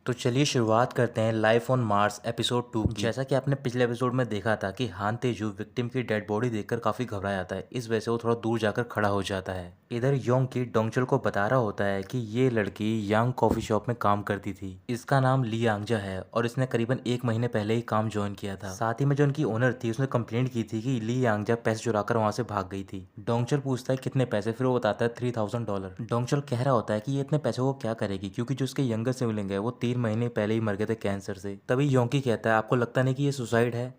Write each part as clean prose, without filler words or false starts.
तो चलिए शुरुआत करते हैं लाइफ ऑन मार्स एपिसोड 2 की। जैसा कि आपने पिछले एपिसोड में देखा था कि हान तेजू विक्टिम की डेड बॉडी देखकर काफी घबरा जाता है। इस वजह से वो थोड़ा दूर जाकर खड़ा हो जाता है। इधर योंग की डोंगचुल को बता रहा होता है कि ये लड़की यांग कॉफी शॉप में काम करती थी। इसका नाम ली यांगजा है और इसने करीबन 1 महीने पहले ही काम ज्वाइन किया था। साथ ही में जो उनकी ओनर थी उसने कंप्लेंट की थी कि ली यांगजा पैसे चुराकर वहां से भाग गई थी। डोंगचुल पूछता है कितने पैसे, फिर वो बताता है $3000। डोंगचुल कह रहा होता है कि ये इतने पैसे वो क्या करेगी, क्योंकि जो उसके यंगर सिबलिंग है वो 3 महीने पहले ही मर गए थे कैंसर से। तभी योंकी कहता है आपको लगता नहीं कि ये सुसाइड है।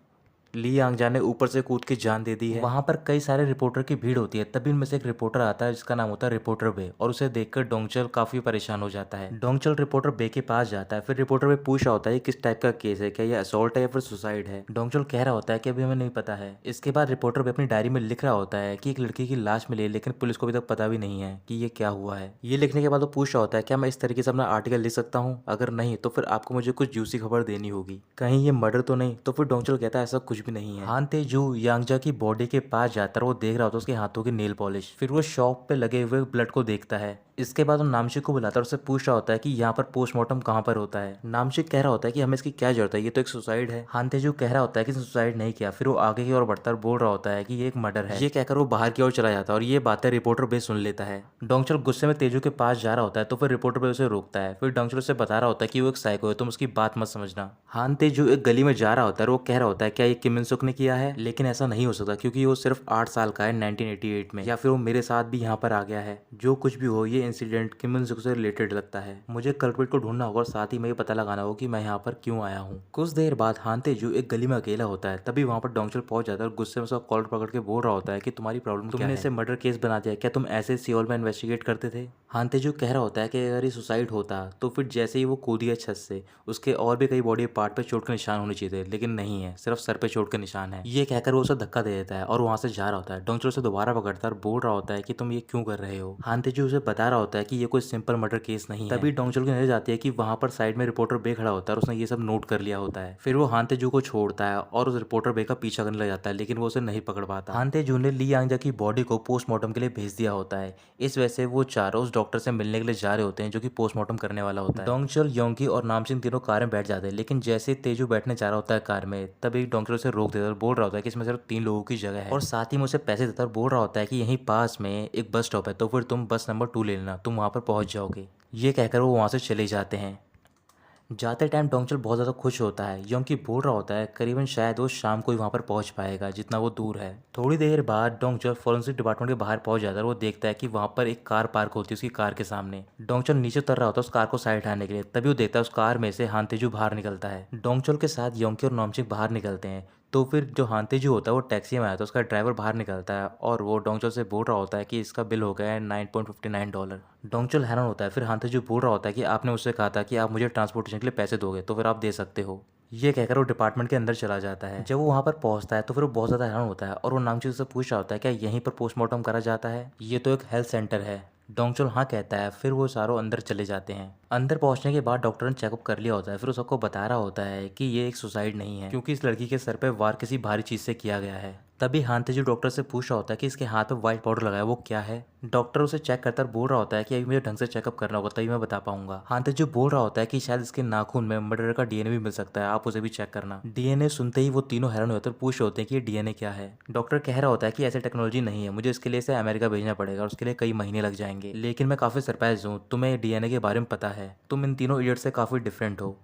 ली यांगजा ने ऊपर से कूद के जान दे दी है। वहां पर कई सारे रिपोर्टर की भीड़ होती है। तभी उनमें से एक रिपोर्टर आता है जिसका नाम होता है रिपोर्टर बे, और उसे देखकर डोंगचल काफी परेशान हो जाता है। डोंगचल रिपोर्टर बे के पास जाता है। फिर रिपोर्टर बे पूछ रहा होता है किस टाइप का केस है, क्या ये असॉल्ट है या फिर सुसाइड है। डोंगचल कह रहा होता है कि अभी हमें नहीं पता है। इसके बाद रिपोर्टर बे अपनी डायरी में लिख रहा होता है कि एक लड़की की लाश मिली है, लेकिन पुलिस को अभी तक पता भी नहीं है कि ये क्या हुआ है। ये लिखने के बाद वो पूछ रहा होता है क्या मैं इस तरीके से अपना आर्टिकल लिख सकता हूँ, अगर नहीं तो फिर आपको मुझे कुछ जूसी खबर देनी होगी, कहीं ये मर्डर तो नहीं। तो फिर डोंगचल कहता है ऐसा कुछ भी नहीं है। हान तेजू यांगजा की बॉडी के पास जाता है। वो देख रहा होता है उसके हाथों की नेल पॉलिश। फिर वो शॉप पे लगे हुए ब्लड को देखता है। इसके बाद वो नामशिक को बुलाता है और उससे पूछ रहा होता है कि यहाँ पर पोस्टमार्टम कहाँ पर होता है। नामशिक कह रहा होता है कि हमें इसकी क्या जरूरत है, ये तो एक सुसाइड है। हान तेजू कह रहा होता है कि सुसाइड नहीं किया। फिर वो आगे की ओर बढ़ता है और बोल रहा होता है कि ये एक मर्डर है। ये कहकर वो बाहर की ओर चला जाता है और ये बातें रिपोर्टर बे सुन लेता है। डोंगचल गुस्से में तेजू के पास जा रहा होता है तो फिर रिपोर्टर बे उसे रोकता है। फिर डोंगचल उसे बता रहा होता है कि वो एक साइको है, तुम उसकी बात मत समझना। हान तेजू एक गली में जा रहा होता है और वो कह रहा होता है क्या ये किम इन सुक ने किया है, लेकिन ऐसा नहीं हो सकता क्योंकि वो सिर्फ 8 साल का है 1988 में, या फिर वो मेरे साथ भी यहाँ पर आ गया है। जो कुछ भी हो ये इंसिडेंट किम इन सुक से रिलेटेड लगता है। मुझे कल्प्रिट को ढूंढना होगा और साथ ही में ये पता लगाना होगा कि मैं यहाँ पर क्यों आया हूँ। कुछ देर बाद हान तेजू एक गली में अकेला होता है। तभी वहाँ पर डोंगचल पहुंच जाता है और गुस्से में उसका कॉलर पकड़ के बोल रहा होता है कि तुम्हारी प्रॉब्लम क्या है, तुमने इसे मर्डर केस बना दिया, क्या तुम ऐसे सियोल में इन्वेस्टिगेट करते थे। हान तेजू कह रहा होता है कि अगर ये सुसाइड होता तो फिर जैसे ही वो कूद गया छत से उसके और भी कई बॉडी पार्ट पे चोट के निशान होने चाहिए थे, लेकिन नहीं है, सिर्फ सर पे चोट के निशान है। ये कहकर वो उसे धक्का दे देता है और वहां से जा रहा होता है। डोंगचल उसे दोबारा पकड़ता है और बोल रहा होता है कि तुम ये क्यों कर रहे हो। हान तेजू उसे बता रहा होता है कि ये कोई सिंपल मर्डर केस नहीं है। तभी डोंगचल की नजर जाती है कि वहां पर साइड में रिपोर्टर बे खड़ा होता है और उसने ये सब नोट कर लिया होता है। फिर वो हान तेजू को छोड़ता है और उस रिपोर्टर बे का पीछा करने लग जाता है, लेकिन वो उसे नहीं पकड़ पाता। हान तेजू ने ली यांगजा की बॉडी को पोस्टमार्टम के लिए भेज दिया होता है। इस वजह से वो चारों उस डॉक्टर से मिलने के लिए जा रहे होते हैं जो कि पोस्टमार्टम करने वाला होता है। डोंगचल, योंगी और नामसिंह तीनों कार में बैठ जाते हैं, लेकिन जैसे तेजू बैठने जा रहा होता है कार में तभी डोंगचल उसे रोक देता है और बोल रहा होता है कि इसमें सिर्फ 3 लोगों की जगह है, और साथ ही में उसे पैसे देता है और बोल रहा होता है कि यहीं पास में एक बस स्टॉप है तो फिर तुम बस नंबर 2 ले लेना, तुम वहां पर पहुंच जाओगे। ये कहकर वो वहां से चले जाते हैं। जाते टाइम डोंगचल बहुत ज़्यादा खुश होता है। योंकी बोल रहा होता है करीबन शायद वो शाम को ही वहाँ पर पहुँच पाएगा जितना वो दूर है। थोड़ी देर बाद डोंगचल फॉरेंसिक डिपार्टमेंट के बाहर पहुँच जाता है और वो देखता है कि वहाँ पर एक कार पार्क होती है उसकी कार के सामने। डोंगचल नीचे उतर रहा होता है उस कार को साइड हटाने के लिए। तभी वो देखता है उस कार में से हान तेजू बाहर निकलता है। डोंगचल के साथ योंकी और नामचिक बाहर निकलते हैं। तो फिर जो हान तेजू होता है वो टैक्सी में आया था, उसका ड्राइवर बाहर निकलता है और वो डोंगचल से बोल रहा होता है कि इसका बिल हो गया है $9.59। डोंगचल हैरान होता है। फिर हान तेजू बोल रहा होता है कि आपने मुझसे कहा था कि आप मुझे ट्रांसपोर्टेशन के लिए पैसे दोगे तो फिर आप दे सकते हो। ये कहकर वो डिपार्टमेंट के अंदर चला जाता है। जब वो वहाँ पर पहुँचता है तो फिर वो बहुत ज़्यादा हैरान होता है और वो नामचिक से पूछ रहा होता है क्या यहीं पर पोस्टमार्टम करा जाता है, ये तो एक हेल्थ सेंटर है। डोंगचल हाँ कहता है। फिर वो चारों अंदर चले जाते हैं। अंदर पहुंचने के बाद डॉक्टर ने चेकअप कर लिया होता है। फिर वो सबको बता रहा होता है कि ये एक सुसाइड नहीं है क्योंकि इस लड़की के सर पे वार किसी भारी चीज से किया गया है। तभी हान तेजू डॉक्टर से पूछ रहा होता है कि इसके हाथ पे व्हाइट पाउडर लगाया वो क्या है। डॉक्टर उसे चेक करता बोल रहा होता है कि अभी मुझे ढंग से चेकअप करना होगा तभी मैं बता पाऊंगा। हान तेजू बोल रहा होता है कि शायद इसके नाखून में मर्डर का डीएनए भी मिल सकता है, आप उसे भी चेक करना। डीएनए सुनते ही वो तीनों हैरान होते हैं और पूछ रहे होते हैं कि ये डीएनए क्या है। डॉक्टर कह रहा होता है कि ऐसी टेक्नोलॉजी नहीं है, मुझे इसके लिए इसे अमेरिका भेजना पड़ेगा और उसके लिए कई महीने लग जाएंगे, लेकिन मैं काफी सरप्राइज हूँ, तुम्हें डीएनए के बारे में पता है, तुम इन तीनों इडियट से काफी डिफरेंट हो।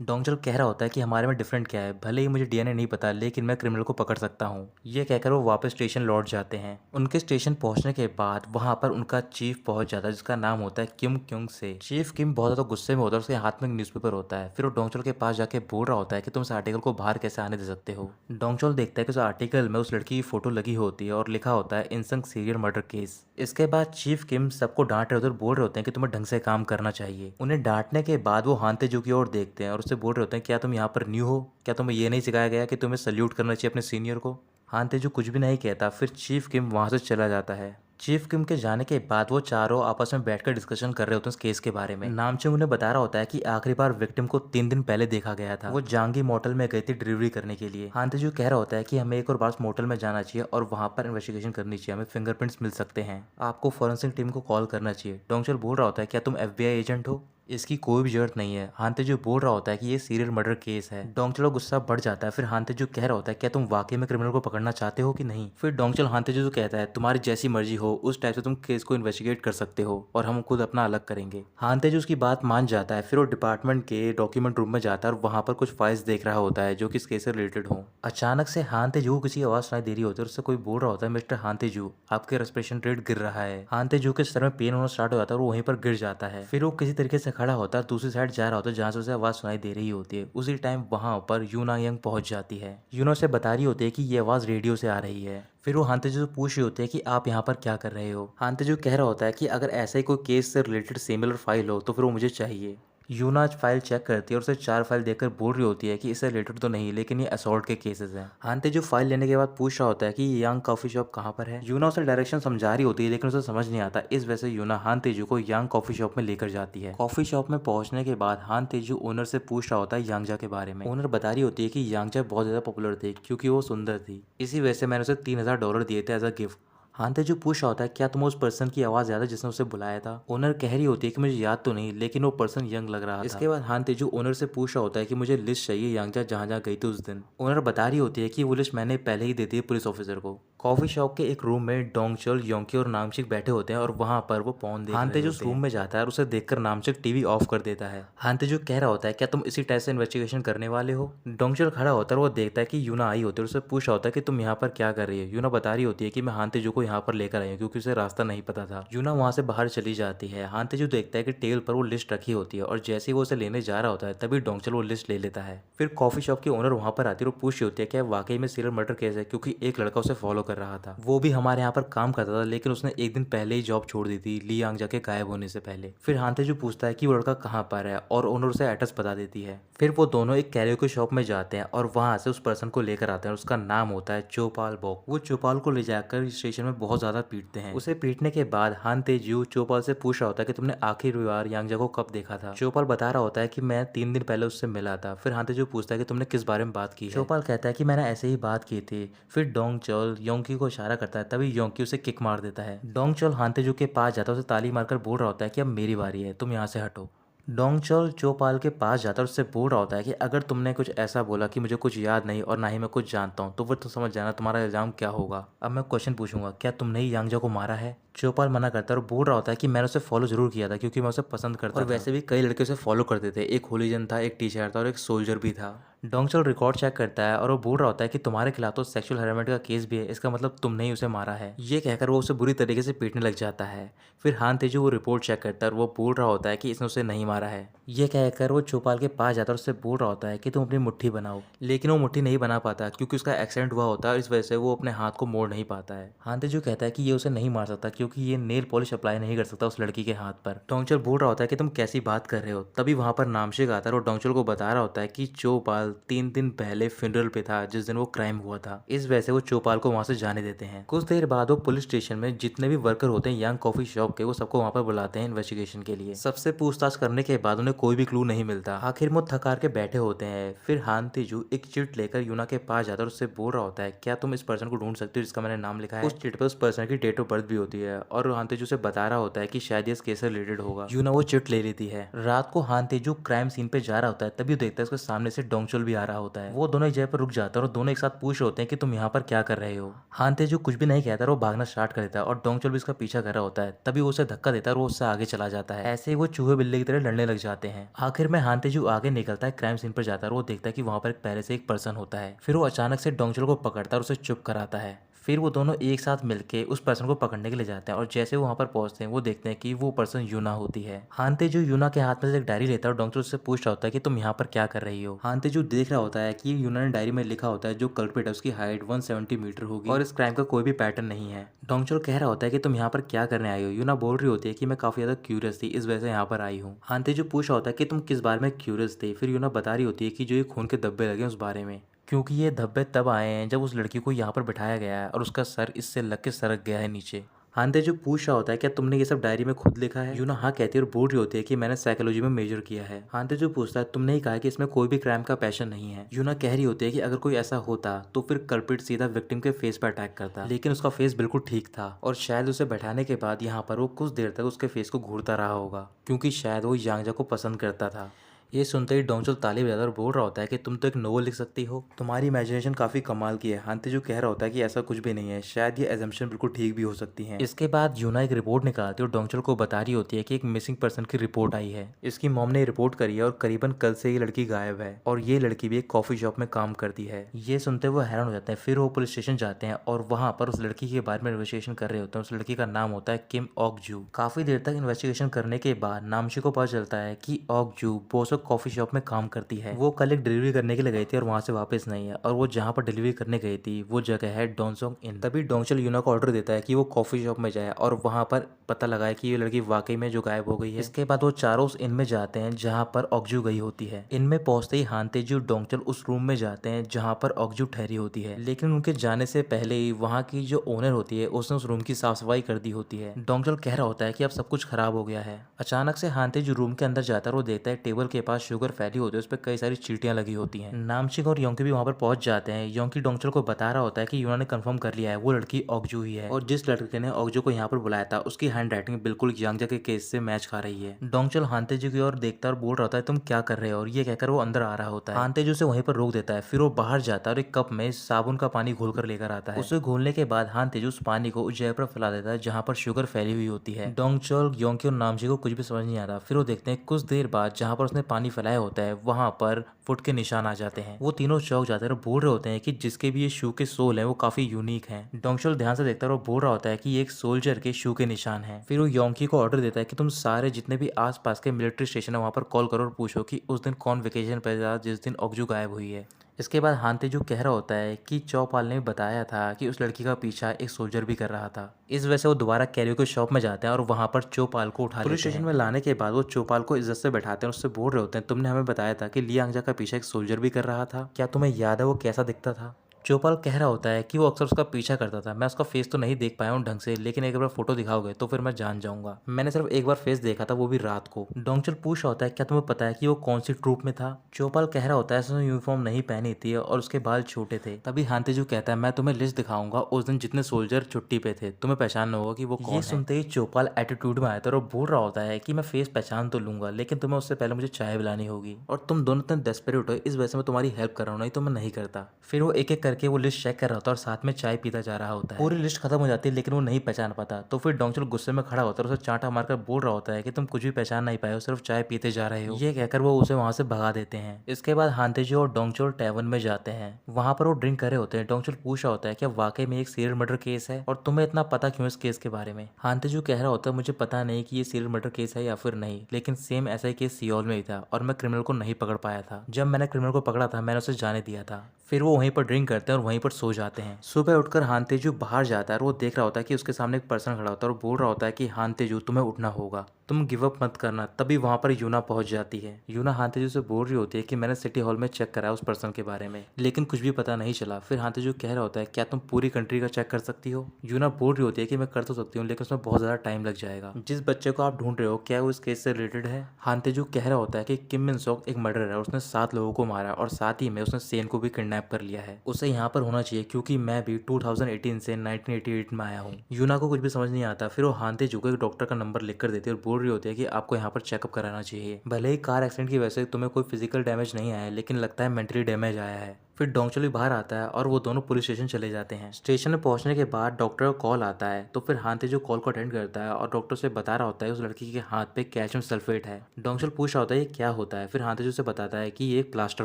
डोंगचल कह रहा होता है कि हमारे में डिफरेंट क्या है, भले ही मुझे डीएनए नहीं पता लेकिन मैं क्रिमिनल को पकड़ सकता हूँ। ये कहकर वो वापस स्टेशन लौट जाते हैं। उनके स्टेशन पहुंचने के बाद वहां पर उनका चीफ पहुंच जाता है जिसका नाम होता है किम क्योंग से। चीफ किम बहुत ज़्यादा गुस्से में होता है, उसके हाथ में एक न्यूज़पेपर होता है। फिर वो डोंगचल के पास जाके बोल रहा होता है कि तुम इस आर्टिकल को बाहर कैसे आने दे सकते हो। डोंगचल देखता है कि उस आर्टिकल में उस लड़की की फोटो लगी होती है और लिखा होता है इंसंग सीरियल मर्डर केस। इसके बाद चीफ किम सबको डांट रहे होते हैं और बोल रहे होते हैं कि तुम्हें ढंग से काम करना चाहिए। उन्हें डांटने के बाद वो हान तेजू की ओर देखते हैं और उससे बोल रहे होते हैं क्या तुम यहाँ पर न्यू हो, क्या तुम्हें ये नहीं सिखाया गया कि तुम्हें सल्यूट करना चाहिए अपने सीनियर को। हान तेजू कुछ भी नहीं कहता। फिर चीफ किम वहां से चला जाता है। चीफ किम के जाने के बाद वो चारों आपस में बैठकर डिस्कशन कर रहे होते हैं इस केस के बारे में। नामचुंग उन्हें बता रहा होता है कि आखिरी बार विक्टिम को 3 दिन पहले देखा गया था, वो जांगी मोटल में गई थी डिलीवरी करने के लिए। हान तेजू कह रहा होता है कि हमें एक और बार मोटल में जाना चाहिए और वहां पर इन्वेस्टिगेशन करनी चाहिए, हमें फिंगरप्रिंट्स मिल सकते हैं, आपको फॉरेंसिक टीम को कॉल करना चाहिए। डोंगचल बोल रहा होता है क्या तुम एफबीआई एजेंट हो। इसकी कोई भी जरूरत नहीं है। हान तेजू बोल रहा होता है कि ये सीरियल मर्डर केस है। डोंगचल का गुस्सा बढ़ जाता है। फिर हान तेजू कह रहा होता है क्या तुम वाकई में क्रिमिनल को पकड़ना चाहते हो कि नहीं। फिर डोंगचल हान तेजू से कहता है तुम्हारी जैसी मर्जी हो, उस टाइप से तुम केस को इन्वेस्टिगेट कर सकते हो और हम खुद अपना अलग करेंगे। हान तेजू उसकी बात मान जाता है। फिर वो डिपार्टमेंट के डॉक्यूमेंट रूम में जाता है और वहां पर कुछ फाइल्स देख रहा होता है जो कि इस केस से रिलेटेड हो। अचानक से हान तेजू को किसी आवाज सुनाई दे रही होती है और उससे कोई बोल रहा होता है मिस्टर हान तेजू आपके रेस्पिरेशन रेट गिर रहा है। हान तेजू के सर में पेन होना स्टार्ट हो जाता है और वो वहीं पर गिर जाता है। फिर वो किसी तरीके से खड़ा होता है, दूसरी साइड जा रहा होता है जहां से उसे आवाज सुनाई दे रही होती है। उसी टाइम वहां पर यूना यंग पहुंच जाती है। यूना उसे बता रही होती है कि ये आवाज रेडियो से आ रही है। फिर वो हानतेजू से पूछ रही होती है कि आप यहाँ पर क्या कर रहे हो। हानतेजू कह रहा होता है कि अगर ऐसा ही कोई केस से रिलेटेड सिमिलर फाइल हो तो फिर वो मुझे चाहिए। यूना आज फाइल चेक करती है और उसे 4 फाइल देखकर बोल रही होती है कि इससे रिलेटेड तो नहीं, लेकिन ये असॉल्ट के केसेस हैं। हानतेजू फाइल लेने के बाद पूछ रहा होता है कि ये यांग कॉफी शॉप कहाँ पर है। यूना उसे डायरेक्शन समझा रही होती है लेकिन उसे समझ नहीं आता। इस वजह से यूना हानतेजू को यांग कॉफी शॉप में लेकर जाती है। कॉफी शॉप में पहुंचने के बाद हानतेजू ओनर से पूछ रहा होता है यांगजा के बारे में। ओनर बता रही होती है कि यांगजा बहुत ज्यादा पॉपुलर थी क्योंकि वो सुंदर थी, इसी वजह से मैंने उसे $3000 दिए थे एज अ गिफ्ट। हानतेजू पूछ रहा होता है क्या तुम्हें उस पर्सन की आवाज याद है जिसने उसे बुलाया था। ओनर कह रही होती है कि मुझे याद तो नहीं, लेकिन वो पर्सन यंग लग रहा था। इसके बाद हानतेजू ओनर से पूछ रहा होता है कि मुझे लिस्ट चाहिए यांगजा जहाँ जहाँ गई थी उस दिन। ओनर बता रही होती है कि वो लिस्ट मैंने पहले ही दे दी है पुलिस ऑफिसर को। कॉफी शॉप के एक रूम में डोंगचल, योंकी और नामचिक बैठे होते हैं और वहां पर वो पॉन देख रहे होते हैं। हानतेजू उस रूम में जाता है और उसे देखकर नामचिक टीवी ऑफ कर देता है। हानतेजू कह रहा होता है क्या तुम इसी टाइप से इन्वेस्टिगेशन करने वाले हो। डोंगचल खड़ा होता है और वो देखता है कि यूना आई होती है और उसे पूछ रहा होता है कि तुम यहाँ पर क्या कर रही है। यूना बता रही होती है कि मैं हानतेजू को यहाँ पर लेकर आई हूँ क्योंकि उसे रास्ता नहीं पता था। यूना वहां से बाहर चली जाती है। हानतेजू देखता है कि टेबल पर वो लिस्ट रखी होती है और जैसे ही वो उसे लेने जा रहा होता है तभी डोंगचल वो लिस्ट ले लेता है। फिर कॉफी शॉप की ओनर वहां पर आती है और पूछ रही होती है क्या वाकई में सीरियल मर्डर केस है, क्योंकि एक लड़का उसे फॉलो कर रहा था। वो भी हमारे यहाँ पर काम करता था लेकिन उसने एक दिन पहले ही जॉब छोड़ दी थी ली यांग जाके गायब होने से पहले। फिर हानतेजू पूछता है कि वो लड़का कहाँ पर है और ओनर उसे एड्रेस बता देती है। फिर वो दोनों एक कैरियोके शॉप में जाते हैं और वहां से उस पर्सन को लेकर आते हैं। उसका नाम होता है चोपाल बॉक। वो चोपाल को ले जाकर स्टेशन में बहुत ज्यादा पीटते हैं। उसे पीटने के बाद हानतेजू चोपाल से पूछ रहा होता है कि तुमने आखिरी बार यांगजा को कब देखा था। चोपाल बता रहा होता है कि मैं 3 दिन पहले उससे मिला था। फिर हानतेजू पूछता है कि तुमने किस बारे में बात की है। चोपाल कहता है कि मैंने ऐसे ही बात की थी। फिर डोंगचल योंकी को इशारा करता है, तभी योंकी उसे किक मार देता है। डोंगचल हानतेजू के पास जाता है, उसे ताली मारकर बोल रहा होता है कि अब मेरी बारी है, तुम यहाँ से हटो। डोंगचल चोपाल के पास जाता है और उससे बोल रहा होता है कि अगर तुमने कुछ ऐसा बोला कि मुझे कुछ याद नहीं और ना ही मैं कुछ जानता हूँ तो फिर तुम समझ जाना तुम्हारा इल्जाम क्या होगा। अब मैं क्वेश्चन पूछूंगा, क्या तुमने ही यांगजा को मारा है। चोपाल मना करता है और बोल रहा होता है कि मैंने उसे फॉलो जरूर किया था क्योंकि मैं उसे पसंद करता था और वैसे भी कई लड़के उसे फॉलो करते थे। एक होलीजन था, एक टीचर था और एक सोल्जर भी था। डोंगचल रिकॉर्ड चेक करता है और वो बोल रहा होता है कि तुम्हारे खिलाफ तो सेक्सुअल हैरेसमेंट का केस भी है, इसका मतलब तुमने ही उसे मारा है। ये कहकर वो उसे बुरी तरीके से पीटने लग जाता है। फिर हानतेजू वो रिपोर्ट चेक करता है और वो बोल रहा होता है कि इसने उसे नहीं मारा है। ये कहकर वो चोपाल के पास जाता है और उससे बोल रहा होता है कि तुम अपनी मुट्ठी बनाओ, लेकिन वो मुट्ठी नहीं बना पाता क्योंकि उसका एक्सीडेंट हुआ होता है और इस वजह से वो अपने हाथ को मोड़ नहीं पाता है। हानतेजू कहता है कि ये उसे नहीं मार सकता क्योंकि ये नेल पॉलिश अप्लाई नहीं कर सकता उस लड़की के हाथ पर। डोंगचल बोल रहा होता है कि तुम कैसी बात कर रहे हो। तभी वहां पर नामशिक आता है और डोंगचल को बता रहा होता है कि चोपाल 3 दिन पहले फ्यूनरल पे था जिस दिन वो क्राइम हुआ था। इस वजह से वो चोपाल को वहां से जाने देते हैं। कुछ देर बाद वो पुलिस स्टेशन में जितने भी वर्कर होते हैं यांग कॉफी शॉप के, वो सबको वहां पर बुलाते हैं इन्वेस्टिगेशन के लिए। सबसे पूछताछ करने के बाद उन्हें कोई भी क्लू नहीं मिलता। आखिर में वो थक हार के बैठे होते हैं। फिर हानतेजू एक चिट लेकर यूना के पास जाता है और उससे बोल रहा होता है क्या तुम इस पर्सन को ढूंढ सकते हो जिसका मैंने नाम लिखा है। उस चिट पे उस पर्सन की डेट ऑफ बर्थ भी होती है और हानतेजू से बता रहा होता है कि शायद ये इस केस से रिलेटेड होगा। यूना वो चिट ले लेती है। रात को हानतेजू क्राइम सीन पे जा रहा होता है, तभी देखता है उसके सामने से डोंगचल भी आ रहा होता है। वो दोनों एक जगह पर रुक जाते हैं और दोनों एक साथ पूछ रहे होते हैं कि तुम यहाँ पर क्या कर रहे हो। हानतेजू कुछ भी नहीं कहता, वो भागना स्टार्ट कर देता है और डोंगचल भी उसका पीछा कर रहा होता है। तभी वो उसे धक्का देता है और वो उससे आगे चला जाता है। ऐसे ही वो चूहे बिल्ली की तरह लड़ने लग जाते हैं। आखिर में हानतेजू आगे निकलता है, क्राइम सीन पर जाता है और वो देखता है कि वहां पर एक पहले से एक पर्सन होता है। फिर वो अचानक से डोंगचल को पकड़ता है और उसे चुप कराता है। फिर वो दोनों एक साथ मिलके उस पर्सन को पकड़ने के लिए जाते हैं और जैसे वो वहां पर पहुंचते हैं वो देखते हैं कि वो पर्सन यूना होती है। हानतेजू यूना के हाथ में से एक डायरी लेता है और डोंगचल उससे पूछ रहा होता है कि तुम यहाँ पर क्या कर रही हो। हानतेजू देख रहा होता है कि यूना ने डायरी में लिखा होता है जो कल्प्रिट है उसकी हाइट 170 मीटर होगी और इस क्राइम का कोई भी पैटर्न नहीं है। डोंगचल कह रहा होता है कि तुम यहाँ पर क्या करने आई हो। यूना बोल रही होती है कि मैं काफी ज्यादा क्यूरियस थी, इस वजह से यहाँ पर आई हूँ। हानतेजू पूछ रहा होता है कि तुम किस बारे में क्यूरियस थे। फिर यूना बता रही होती है कि जो ये खून के धब्बे लगे उस बारे में, क्योंकि ये धब्बे तब आए हैं जब उस लड़की को यहाँ पर बिठाया गया है और उसका सर इससे लग के सरक गया है नीचे। हान तेजू पूछ रहा होता है क्या तुमने ये सब डायरी में खुद लिखा है। यूना हाँ कहती है और बोल रही होती है कि मैंने साइकोलॉजी में मेजर किया है। हान तेजू पूछता है तुमने ही कहा कि इसमें कोई भी क्राइम का पैशन नहीं है। यूना कह रही होती है कि अगर कोई ऐसा होता तो फिर कल्प्रिट सीधा विक्टिम के फेस पर अटैक करता, लेकिन उसका फेस बिल्कुल ठीक था और शायद उसे बैठाने के बाद यहाँ पर वो कुछ देर तक उसके फेस को घूरता रहा होगा क्योंकि शायद वो यांगजा को पसंद करता था। ये सुनते ही डोंगचुल ताली बजाता और बोल रहा होता है कि तुम तो एक नोवेल लिख सकती हो, तुम्हारी इमेजिनेशन काफी कमाल की है। हान तेजू कह रहा होता है कि ऐसा कुछ भी नहीं है, शायद ये एजम्पशन बिल्कुल ठीक भी हो सकती है। इसके बाद यूना एक रिपोर्ट निकालती है और डोंगचुल को बता रही होती है कि एक मिसिंग पर्सन की रिपोर्ट आई है। इसकी मॉम ने रिपोर्ट करी है और करीबन कल से ये लड़की गायब है और ये लड़की भी एक कॉफी शॉप में काम करती है। ये सुनते हुए हैरान हो जाते हैं। फिर वो पुलिस स्टेशन जाते हैं और वहां पर उस लड़की के बारे में इन्वेस्टिगेशन कर रहे होते हैं। उस लड़की का नाम होता है किम ऑक जू। काफी देर तक इन्वेस्टिगेशन करने के बाद नामशी को पता चलता है कि ऑक जू बोसो कॉफी शॉप में काम करती है। वो कल एक डिलीवरी करने के लिए गई थी और वहां से वापस नहीं है और वो जहां पर डिलीवरी करने गई थी वो जगह है डोंसोंग इन। तभी डोंगचुल यूना को ऑर्डर देता है कि वो कॉफी शॉप में जाए और वहां पर पता लगाए कि ये लड़की वाकई में जो गायब हो गई है। इसके बाद वो चारों उस इन में जाते हैं जहां पर ऑक्जू गई होती है। इनमें पहुंचते ही हान तेजू डोंगचुल उस रूम में जाते हैं जहां पर ऑक्जू ठहरी होती है, लेकिन उनके जाने से पहले ही वहां की जो ओनर होती है उसने उस रूम की साफ सफाई कर दी होती है। डोंगचुल कह रहा होता है कि अब सब कुछ खराब हो गया है। अचानक से हान तेजू रूम के अंदर जाता है और वो देखता है टेबल के पास शुगर फैली होती है, उस पर कई सारी चींटियां लगी होती हैं। नामचिंग और योंकी भी वहां पर पहुंच जाते हैं। योंकी डोंगचुल को बता रहा होता है कि यूना ने कंफर्म कर लिया है वो लड़की ऑक्जू ही है और जिस लड़के ने ऑक्जू को यहाँ पर बुलाया था उसकी हैंड राइटिंग बिल्कुल यांगजा के केस से मैच खा रही है। डोंगचुल हानतेजू की ओर देखता और बोल रहा होता है तुम क्या कर रहे हो, और ये कहकर वो अंदर आ रहा होता है। हानतेजू से वहीं पर रोक देता है। फिर वो बाहर जाता है और एक कप में साबुन का पानी घोल कर लेकर आता है। उसे घोलने के बाद हानतेजू उस पानी को उस जगह पर फैला देता है जहाँ पर शुगर फैली हुई होती है। डोंगचुल, योंकी और नामची को कुछ भी समझ नहीं आता। फिर वो देखते हैं कुछ देर बाद जहाँ पर उसने पानी फैलाया होता है वहां पर फुट के निशान आ जाते हैं। वो तीनों चौंक जाते हैं और बोल रहे होते हैं कि जिसके भी ये शू के सोल हैं वो काफी यूनिक हैं। डोंगचुल ध्यान से देखता है और बोल रहा होता है कि ये एक सोल्जर के शू के निशान हैं। फिर वो योंकी को ऑर्डर देता है कि तुम सारे जितने भी आसपास के मिलिट्री स्टेशन है वहां पर कॉल करो और पूछो कि उस दिन कौन वेकेशन पर था जिस दिन ऑक्जू गायब हुई है। इसके बाद हानतेजू कह रहा होता है कि चौपाल ने बताया था कि उस लड़की का पीछा एक सोल्जर भी कर रहा था। इस वजह से वो दोबारा कैरियो के शॉप में जाते हैं और वहां पर चौपाल को उठा लेते हैं। पुलिस स्टेशन में लाने के बाद वो चौपाल को इज्जत से बैठाते हैं और उससे बोल रहे होते हैं तुमने हमें बताया था कि लियांगजा का पीछा एक सोल्जर भी कर रहा था, क्या तुम्हें याद है वो कैसा दिखता था। चौपाल कह रहा होता है कि वो अक्सर उसका पीछा करता था। मैं उसका फेस तो नहीं देख पाया हूँ ढंग से, लेकिन एक बार फोटो दिखाओगे तो फिर मैं जान जाऊंगा। मैंने सिर्फ एक बार फेस देखा था, वो भी रात को। डोंगचुल पूछ रहा होता है क्या तुम्हें पता है कि वो कौन सी ट्रूप में था। चौपाल कह रहा होता है उसने यूनिफॉर्म नहीं पहनी थी और उसके बाल छोटे थे। तभी हानतेजू कहता है मैं तुम्हें लिस्ट दिखाऊंगा उस दिन जितने सोल्जर छुट्टी पे थे, तुम्हें पहचानना होगा कि वो कौन है। सुनते ही चौपाल एटीट्यूड में आया था और बोल रहा होता है कि मैं फेस पहचान तो लूंगा, लेकिन तुम्हें उससे पहले मुझे चाय पिलानी होगी और तुम दोनों इतने डेस्परेट हो इस वजह से मैं तुम्हारी हेल्प कर रहा हूँ, नहीं तो मैं नहीं करता। फिर वो एक एक करके वो लिस्ट चेक कर रहा होता है और साथ में चाय पीता जा रहा होता है। पूरी लिस्ट खत्म हो जाती है लेकिन वो नहीं पहचान पाता। तो फिर डोंगचुल गुस्से में खड़ा होता है और उसे चांटा मारकर बोल रहा होता है कि तुम कुछ भी पहचान नहीं पाए हो, सिर्फ चाय पीते जा रहे हो। ये कहकर वो उसे वहां से भगा देते हैं। इसके बाद हानतेजू और डोंगचुल टैवन में जाते हैं। वहां पर वो ड्रिंक कर रहे होते हैं। डोंगचुल पूछ रहा होता है कि वाकई में एक सीरियल मर्डर केस है और तुम्हें इतना पता क्यों इस केस के बारे में। हानतेजू कह रहा होता है मुझे पता नहीं कि ये सीरियल मर्डर केस है या फिर नहीं, लेकिन सेम ऐसा ही केस सियोल में ही था और मैं क्रिमिनल को नहीं पकड़ पाया था। जब मैंने क्रिमिनल को पकड़ा था मैंने उसे जाने दिया था। फिर वो वहीं पर ड्रिंक करते हैं और वहीं पर सो जाते हैं। सुबह उठकर हानतेजू बाहर जाता है और वो देख रहा होता है कि उसके सामने एक पर्सन खड़ा होता है और बोल रहा होता है कि हानतेजू तुम्हें उठना होगा, तुम गिव अप मत करना। तभी वहां पर यूना पहुंच जाती है। यूना हानतेजू से बोल रही होती है कि मैंने सिटी हॉल में चेक करा उस पर्सन के बारे में, लेकिन कुछ भी पता नहीं चला। फिर हानतेजू कह रहा होता है क्या तुम पूरी कंट्री का चेक कर सकती हो। यूना बोल रही होती है कि मैं कर तो सकती हूँ लेकिन उसमें बहुत ज्यादा टाइम लग जाएगा। जिस बच्चे को आप ढूंढ रहे हो क्या वो इस केस से रिलेटेड है। हानतेजू कह रहा होता है कि किम मिन सॉक एक मर्डर है, उसने 7 लोगों को मारा और साथ ही में उसने सेन को भी किडनैप कर लिया है। उसे यहाँ पर होना चाहिए क्योंकि मैं भी 2018 से 1988 में आया हूँ। यूना को कुछ भी समझ नहीं आता। फिर वो हानतेजू को एक डॉक्टर का नंबर लिख कर देती है और बोल रही होती है कि आपको यहाँ पर चेकअप कराना चाहिए। भले ही कार एक्सीडेंट की वजह से तुम्हें कोई फिजिकल डैमेज नहीं आया है, लेकिन लगता है मेंटली डैमेज आया है। फिर डोंगचुल भी बाहर आता है और वो दोनों पुलिस स्टेशन चले जाते हैं। स्टेशन में पहुंचने के बाद डॉक्टर का कॉल आता है तो फिर हानतेजू कॉल को अटेंड करता है और डॉक्टर से बता रहा होता है उस लड़की के हाथ पे कैल्शियम सल्फेट है। डोंगचुल पूछ रहा होता है ये क्या होता है। फिर हानतेजू से बताता है कि ये एक प्लास्टर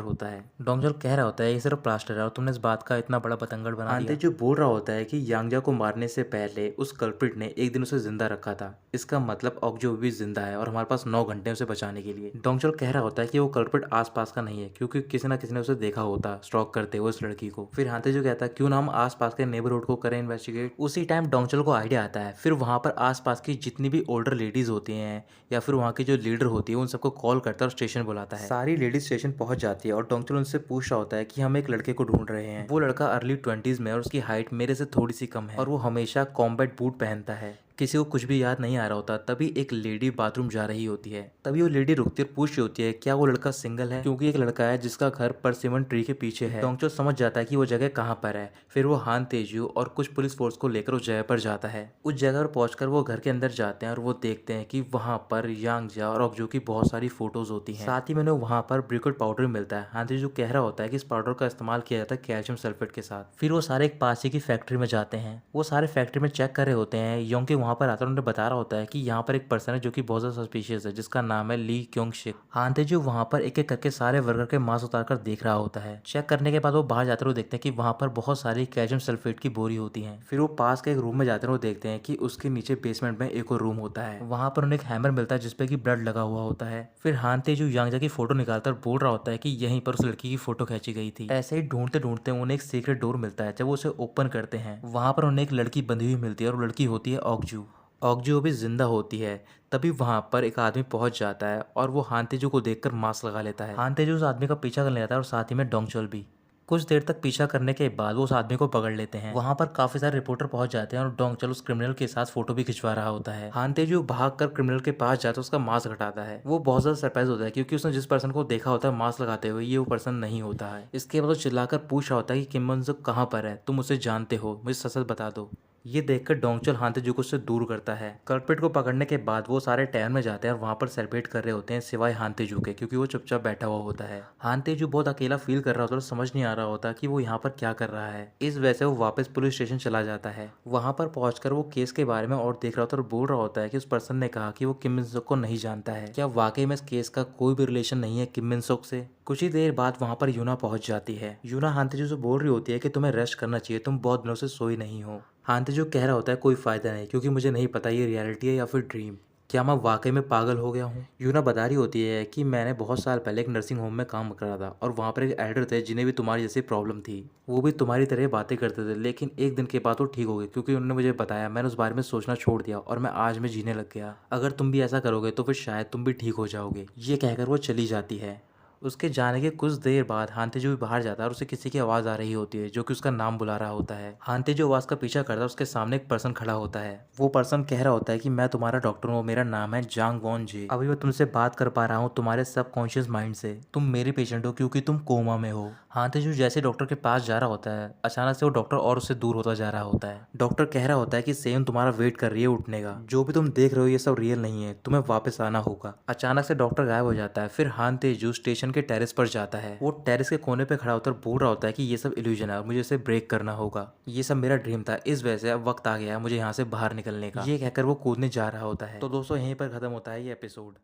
होता है। डोंगचुल कह रहा होता है ये सिर्फ प्लास्टर है और तुमने इस बात का इतना बड़ा पतंगड़ बना दिया। हानतेजू बोल रहा होता है कि यांगजा को मारने से पहले उस कल्प्रिट ने एक दिन उसे जिंदा रखा था, इसका मतलब ऑक्जू भी जिंदा है और हमारे पास 9 घंटे उसे बचाने के लिए। डोंगचुल कह रहा होता है कि वो कल्प्रिट आसपास का नहीं है क्योंकि किसी न किसी ने उसे देखा होता स्ट्रॉ स्टॉक करते हुए उस लड़की को। फिर हांतेजू कहता है क्यों ना हम आसपास के नेबरहुड को करें इन्वेस्टिगेट। उसी टाइम डोंगचल को आइडिया आता है। फिर वहां पर आसपास की जितनी भी ओल्डर लेडीज होती हैं या फिर वहाँ की जो लीडर होती है उन सबको कॉल करता है और स्टेशन बुलाता है। सारी लेडीज स्टेशन पहुंच जाती है और डोंगचल उनसे पूछ रहा होता है कि हम एक लड़के को ढूंढ रहे हैं। वो लड़का अर्ली 20s में और उसकी हाइट मेरे से थोड़ी सी कम है और वो हमेशा कॉम्बैट बूट पहनता है। किसी को कुछ भी याद नहीं आ रहा होता तभी एक लेडी बाथरूम जा रही होती है। तभी वो लेडी रुकती और पूछ रही होती है क्या वो लड़का सिंगल है, क्योंकि एक लड़का है जिसका घर परसिमन ट्री के पीछे है। डोंगचो समझ जाता है कि वो जगह कहाँ पर है। फिर वो हान तेजू और कुछ पुलिस फोर्स को लेकर उस जगह पर जाता है। उस जगह पर पहुंचकर वो घर के अंदर जाते हैं और वो देखते हैं कि वहाँ पर यांगजा और ऑक्जू की बहुत सारी फोटोज होती हैं। साथ ही में उन्हें वहाँ पर ब्रिकेट पाउडर मिलता है। हान तेजू कह रहा होता है कि इस पाउडर का इस्तेमाल किया जाता है कैल्शियम सल्फेट के साथ। फिर वो सारे एक पास ही की फैक्ट्री में जाते हैं। वो सारे फैक्ट्री में चेक कर रहे होते हैं। योंग वहाँ पर आता है, उन्हें बता रहा होता है कि यहाँ पर एक पर्सन है जो कि बहुत ज्यादा सस्पिशियस है जिसका नाम है ली क्योंग शिक। हान तेजू वहाँ पर एक एक करके सारे वर्कर के मास्क उतारकर देख रहा होता है। चेक करने के बाद वो बाहर जाते हुए देखते हैं कि वहाँ पर बहुत सारी कैल्शियम सल्फेट की बोरी होती हैं। फिर वो पास के एक रूम में जाते हैं, वो देखते हैं कि उसके नीचे बेसमेंट में एक और रूम होता है। वहाँ पर उन्हें एक हैमर मिलता है जिसपे कि ब्लड लगा हुआ होता है। फिर हान तेजू यांगजा की फोटो निकालकर बोल रहा होता है कि यहीं पर उस लड़की की फोटो खींची गई थी। ऐसे ही ढूंढते ढूंढते उन्हें एक सीक्रेट डोर मिलता है। जब वो उसे ओपन करते हैं वहाँ पर उन्हें एक लड़की बंधी हुई मिलती है और वो लड़की होती है ऑक्जू। ऑक्जू भी जिंदा होती है। तभी वहां पर एक आदमी पहुंच जाता है और वो हान तेजू को देखकर मास्क लगा लेता है। हान तेजू उस आदमी का पीछा करने लगता है और साथ ही में डोंगचल भी। कुछ देर तक पीछा करने के बाद वो उस आदमी को पकड़ लेते हैं। वहां पर काफी सारे रिपोर्टर पहुंच जाते हैं और डोंगचल उस क्रिमिनल के साथ फोटो भी खिंचवा रहा होता है। हान तेजू भागकर क्रिमिनल के पास जाता है, उसका मास्क हटाता है। वो बहुत ज्यादा सरप्राइज होता है क्योंकि उसने जिस पर्सन को देखा होता है मास्क लगाते हुए ये वो पर्सन नहीं होता है। इसके बाद वो चिल्लाकर पूछ रहा होता है कि किम बन सुक कहाँ पर है, तुम उसे जानते हो, मुझे सच सच बता दो। ये देखकर डोंगचल हान तेजू को उससे दूर करता है। कल्प्रिट को पकड़ने के बाद वो सारे टैन में जाते हैं और वहां पर सेलिब्रेट कर रहे होते हैं सिवाय हान तेजू के, क्योंकि वो चुपचाप बैठा हुआ होता है। हान तेजू बहुत अकेला फील कर रहा होता है और समझ नहीं आ रहा होता कि वो यहाँ पर क्या कर रहा है। इस वजह से वो वापस पुलिस स्टेशन चला जाता है। वहां पर पहुंचकर वो केस के बारे में और देख रहा होता है और बोल रहा होता है कि उस पर्सन ने कहा कि वो किम मिन सुक को नहीं जानता है। क्या वाकई में इस केस का कोई भी रिलेशन नहीं है किम मिन सुक से। कुछ ही देर बाद वहां पर यूना पहुंच जाती है। यूना हान तेजू से बोल रही होती है कि तुम्हें रेस्ट करना चाहिए, तुम बहुत दिनों से सोई नहीं हो। हान तेजू कह रहा होता है कोई फायदा नहीं, क्योंकि मुझे नहीं पता ये रियलिटी है या फिर ड्रीम। क्या मैं वाकई में पागल हो गया हूँ। यूना बता रही होती है कि मैंने बहुत साल पहले एक नर्सिंग होम में काम करा था और वहाँ पर एक एल्डर थे जिन्हें भी तुम्हारी जैसी प्रॉब्लम थी। वो भी तुम्हारी तरह बातें करते थे, लेकिन एक दिन के बाद वो ठीक हो गए क्योंकि उन्होंने मुझे बताया। मैंने उस बारे में सोचना छोड़ दिया और मैं आज में जीने लग गया। अगर तुम भी ऐसा करोगे तो फिर शायद तुम भी ठीक हो जाओगे। ये कहकर वो चली जाती है। उसके जाने के कुछ देर बाद हान तेजू भी बाहर जाता है और उसे किसी की आवाज़ आ रही होती है जो कि उसका नाम बुला रहा होता है। हान तेजू आवाज़ का पीछा करता है, उसके सामने एक पर्सन खड़ा होता है। वो पर्सन कह रहा होता है कि मैं तुम्हारा डॉक्टर हूँ, मेरा नाम है जांग वॉन जे। अभी मैं तुमसे बात कर पा रहा हूँ तुम्हारे सबकॉन्शियस माइंड से। तुम मेरे पेशेंट हो क्योंकि तुम कोमा में हो। हान तेजू जैसे डॉक्टर के पास जा रहा होता है अचानक से वो डॉक्टर और उससे दूर होता जा रहा होता है। डॉक्टर कह रहा होता है कि सेम तुम्हारा वेट कर रही है उठने का, जो भी तुम देख रहे हो ये सब रियल नहीं है, तुम्हें वापस आना होगा। अचानक से डॉक्टर गायब हो जाता है। फिर हान तेजू स्टेशन के टेरेस पर जाता है। वो टेरेस के कोने पे खड़ा होकर बोल रहा होता है कि ये सब इल्यूजन है और मुझे इसे ब्रेक करना होगा। ये सब मेरा ड्रीम था, इस वजह से अब वक्त आ गया है मुझे यहाँ से बाहर निकलने का। ये कहकर वो कूदने जा रहा होता है। तो दोस्तों यहीं पर खत्म होता है ये एपिसोड।